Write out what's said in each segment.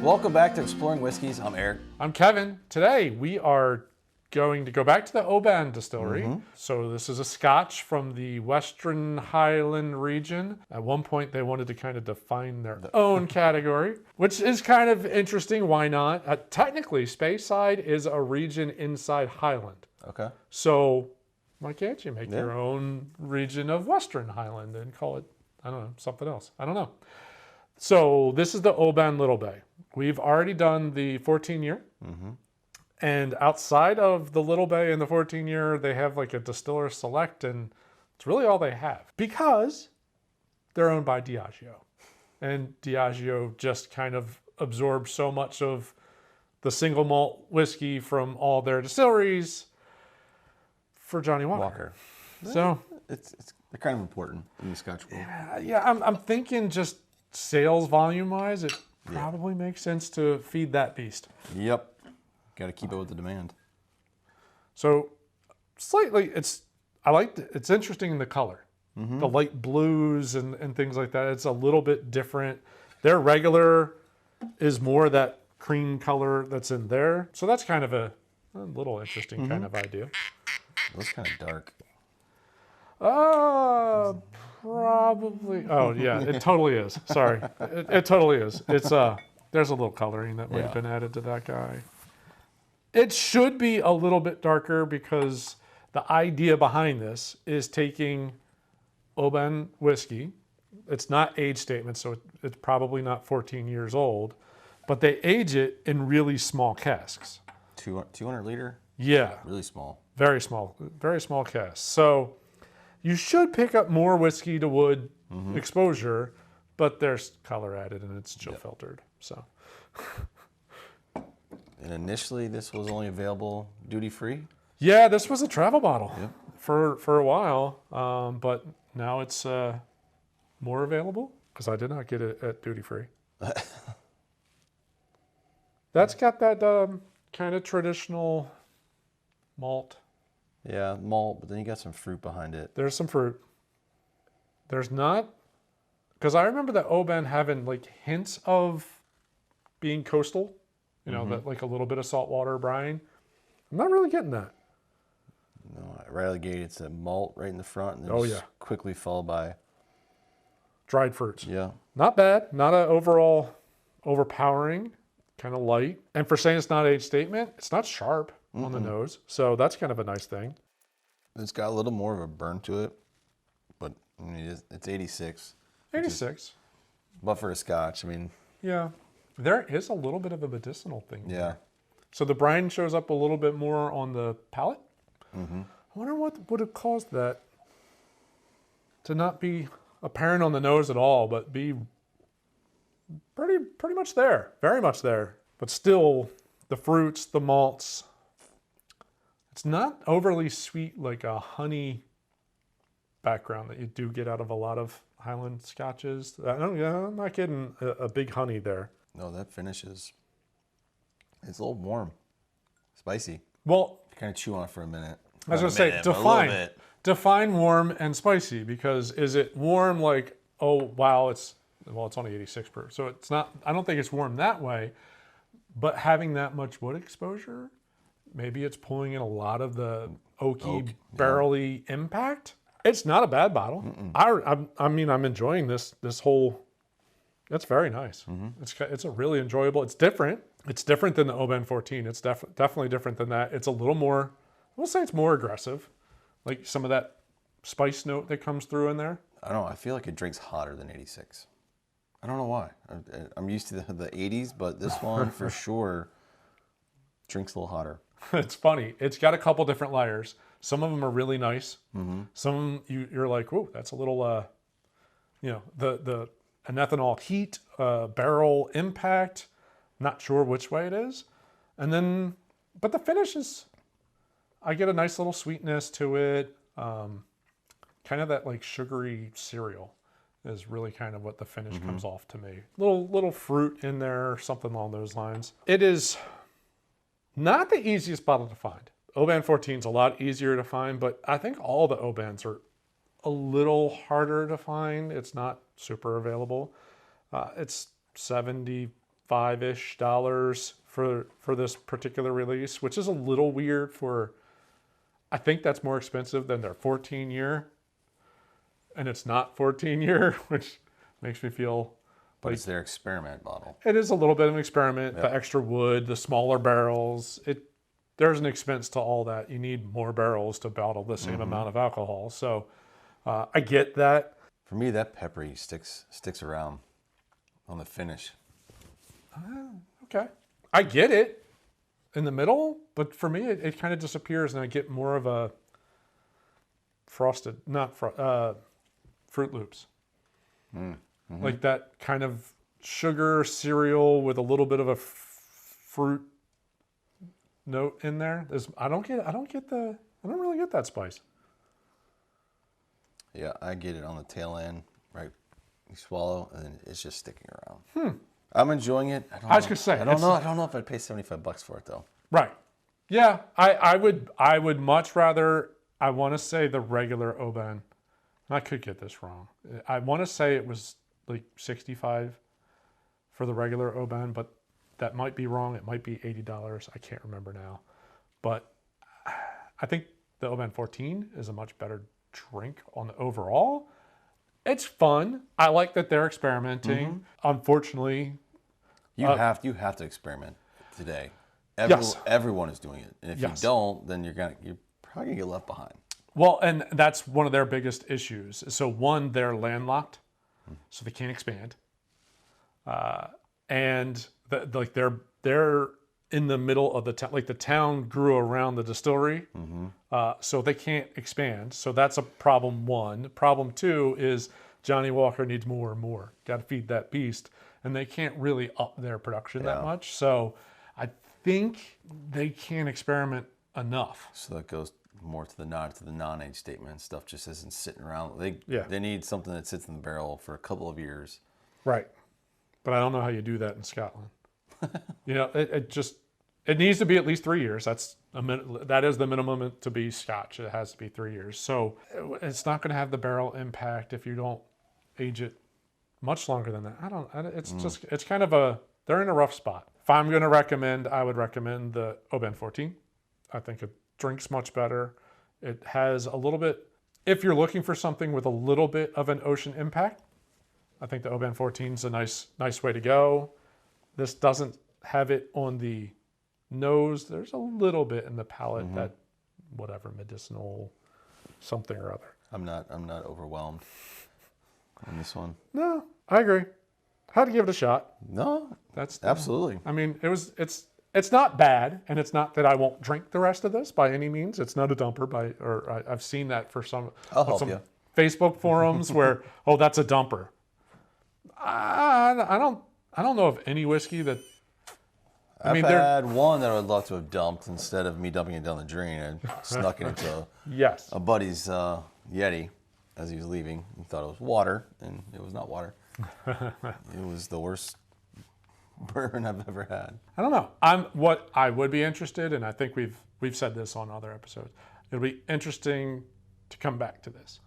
Welcome back to Exploring Whiskeys. I'm Eric. I'm Kevin. Today we are going to go back to the Oban distillery. So this is a Scotch from the Western Highland region. At one point they wanted to kind of define their own category, which is kind of interesting. Why not? Technically, Speyside is a region inside Highland. Okay. So why can't you make your own region of Western Highland and call it, I don't know, something else? I don't know. So this is the Oban Little Bay. We've already done the 14-year. And outside of the Little Bay and the 14-year, they have like a distiller select, and it's really all they have because they're owned by Diageo. And Diageo just kind of absorbs so much of the single malt whiskey from all their distilleries for Johnny Walker. So It's they're kind of important in the Scotch world. yeah, I'm thinking just sales volume wise, it probably makes sense to feed that beast. Yep. Got to keep it with the demand. So slightly, it's interesting in the color. The light blues and things like that. It's a little bit different. Their regular is more that cream color that's in there. So that's kind of a little interesting kind of idea. It looks kind of dark. Probably. Oh yeah, it totally is. Sorry, it totally is. It's there's a little coloring that might have been added to that guy. It should be a little bit darker because the idea behind this is taking Oban whiskey. It's not age statement, so it's probably not 14 years old, but they age it in really small casks. 200 liter? Yeah. Really small. Very small casks. So you should pick up more whiskey to wood exposure, but there's color added and it's chill filtered. So. And initially, this was only available duty-free? Yeah, this was a travel bottle for a while, but now it's more available because I did not get it at duty-free. That's got that kind of traditional malt. Yeah, malt, but then you got some fruit behind it. There's some fruit. There's not, because I remember the Oban having like hints of being coastal. You know, that like a little bit of saltwater brine. I'm not really getting that. No, right out of the gate, it's a malt right in the front, and then quickly followed by dried fruits. Yeah. Not bad. Not a overall overpowering, kind of light. And for saying it's not age statement, it's not sharp on the nose. So that's kind of a nice thing. It's got a little more of a burn to it, but I mean, it's 86. 86. But for a Scotch, I mean. Yeah. There is a little bit of a medicinal thing there. Yeah. So the brine shows up a little bit more on the palate. I wonder what would have caused that to not be apparent on the nose at all, but be pretty much there, very much there. But still, the fruits, the malts, it's not overly sweet like a honey background that you do get out of a lot of Highland Scotches. I'm not getting a big honey there. No, that finish is, it's a little warm, spicy. Well, kind of chew on it for a minute. I was going to say, define warm and spicy, because is it warm like, oh, wow, it's only 86 proof. So it's not, I don't think it's warm that way, but having that much wood exposure, maybe it's pulling in a lot of the oaky, barrely impact. It's not a bad bottle. I mean, I'm enjoying this whole. That's very nice. It's a really enjoyable. It's different. It's different than the Oban 14. It's definitely different than that. It's a little more. We'll say it's more aggressive, like some of that spice note that comes through in there. I don't know. I feel like it drinks hotter than 86. I don't know why. I'm used to the 80s, but this one for sure drinks a little hotter. It's funny. It's got a couple different layers. Some of them are really nice. Some you're like, whoa, that's a little, the an ethanol heat, barrel impact. Not sure which way it is. And then, but the finish is, I get a nice little sweetness to it. Kind of that like sugary cereal is really kind of what the finish comes off to me. Little fruit in there, something along those lines. It is not the easiest bottle to find. Oban 14 is a lot easier to find, but I think all the Obans are a little harder to find. It's not super available. It's $75 $5-ish for this particular release, which is a little weird for, I think that's more expensive than their 14-year. And it's not 14-year, which makes me feel But it's their experiment bottle. it is a little bit of an experiment. Yep. The extra wood, the smaller barrels, there's an expense to all that. You need more barrels to bottle the same amount of alcohol. So I get that. For me, that peppery sticks around on the finish. Okay. I get it in the middle, but for me, it kind of disappears and I get more of a frosted, Fruit Loops. Like that kind of sugar cereal with a little bit of a fruit note in there. I don't really get that spice. Yeah, I get it on the tail end, right? You swallow, and then it's just sticking around. I'm enjoying it. I don't know if I'd pay $75 for it though. Right. Yeah, I would much rather. I want to say the regular Oban. I could get this wrong. I want to say it was like $65 for the regular Oban, but that might be wrong. It might be $80. I can't remember now. But I think the Oban 14 is a much better drink on the overall. It's fun. I like that they're experimenting. Unfortunately, you have to experiment today. Everyone is doing it, and if you don't, then you're probably gonna get left behind. Well, and that's one of their biggest issues. So one, they're landlocked, so they can't expand, and they're in the middle of the town. Like the town grew around the distillery, so they can't expand. So that's a problem one. Problem two is Johnny Walker needs more and more. Got to feed that beast, and they can't really up their production that much. So I think they can't experiment enough. So that goes more to the non-age statement. Stuff just isn't sitting around. They need something that sits in the barrel for a couple of years. Right. But I don't know how you do that in Scotland. It needs to be at least 3 years. That is the minimum to be Scotch. It has to be 3 years. So it's not going to have the barrel impact if you don't age it much longer than that. It's kind of they're in a rough spot. If I'm going to recommend, I would recommend the Oban 14. I think it drinks much better. It has a little bit, if you're looking for something with a little bit of an ocean impact, I think the Oban 14 is a nice way to go. This doesn't have it on the nose. There's a little bit in the palate that whatever medicinal something or other. I'm not overwhelmed on this one. No, I agree. Had to give it a shot. No, that's absolutely. I mean, it's not bad, and it's not that I won't drink the rest of this by any means. It's not a dumper I've seen that for some Facebook forums where that's a dumper. I don't know of any whiskey that. I've had one that I would love to have dumped instead of me dumping it down the drain. I snuck it into a buddy's Yeti as he was leaving. He thought it was water, and it was not water. It was the worst bourbon I've ever had. I don't know. What I would be interested, and I think we've said this on other episodes. It'll be interesting to come back to this.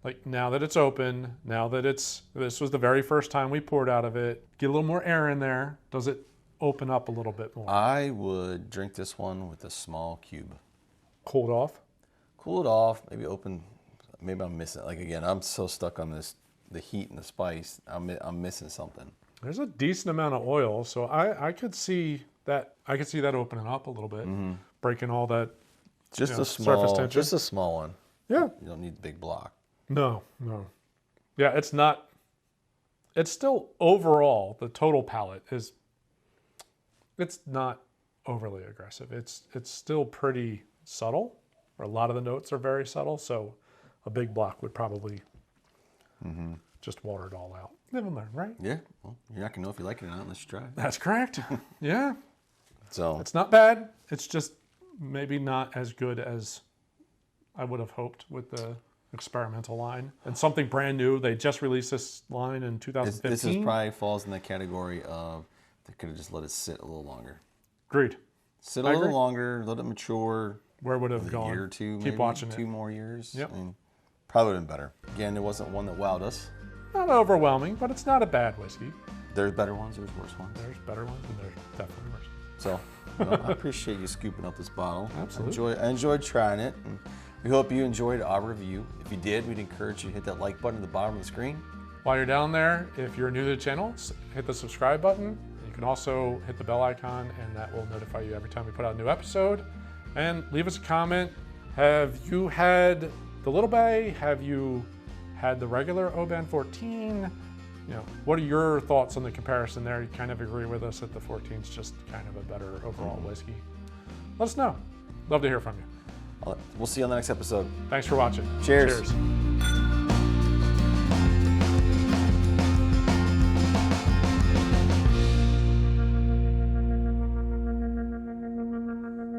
Like now that it's open, this was the very first time we poured out of it. Get a little more air in there. Does it open up a little bit more? I would drink this one with a small cube. Cool it off. Maybe open. Maybe I'm missing. Like again, I'm so stuck on the heat and the spice. I'm missing something. There's a decent amount of oil, so I could see that. I could see that opening up a little bit, breaking all that. Surface tension. Just a small one. Yeah. You don't need the big block. No. Yeah, it's not. It's still overall the total palate is. It's not overly aggressive. It's still pretty subtle. Or a lot of the notes are very subtle, so a big block would probably just water it all out. Live and learn, right? Yeah. Well, you're not gonna know if you like it or not unless you try it. That's correct. Yeah. So it's not bad. It's just maybe not as good as I would have hoped with the experimental line. And something brand new. They just released this line in 2015. This is probably falls in the category of they could have just let it sit a little longer. Agreed. Sit a little longer, let it mature. Where would it have gone? A year or two, maybe. Keep watching it. 2 more years. Yep. I mean, probably would have been better. Again, it wasn't one that wowed us. Not overwhelming, but it's not a bad whiskey. There's better ones, there's worse ones. There's better ones, and there's definitely worse. So, I appreciate you scooping up this bottle. Absolutely. I enjoyed trying it, and we hope you enjoyed our review. If you did, we'd encourage you to hit that like button at the bottom of the screen. While you're down there, if you're new to the channel, hit the subscribe button. You can also hit the bell icon, and that will notify you every time we put out a new episode. And leave us a comment. Have you had the Little Bay? Have you had the regular Oban 14? You know, what are your thoughts on the comparison there? You kind of agree with us that the 14 is just kind of a better overall whiskey. Let us know. Love to hear from you. We'll see you on the next episode. Thanks for watching. Cheers. Cheers.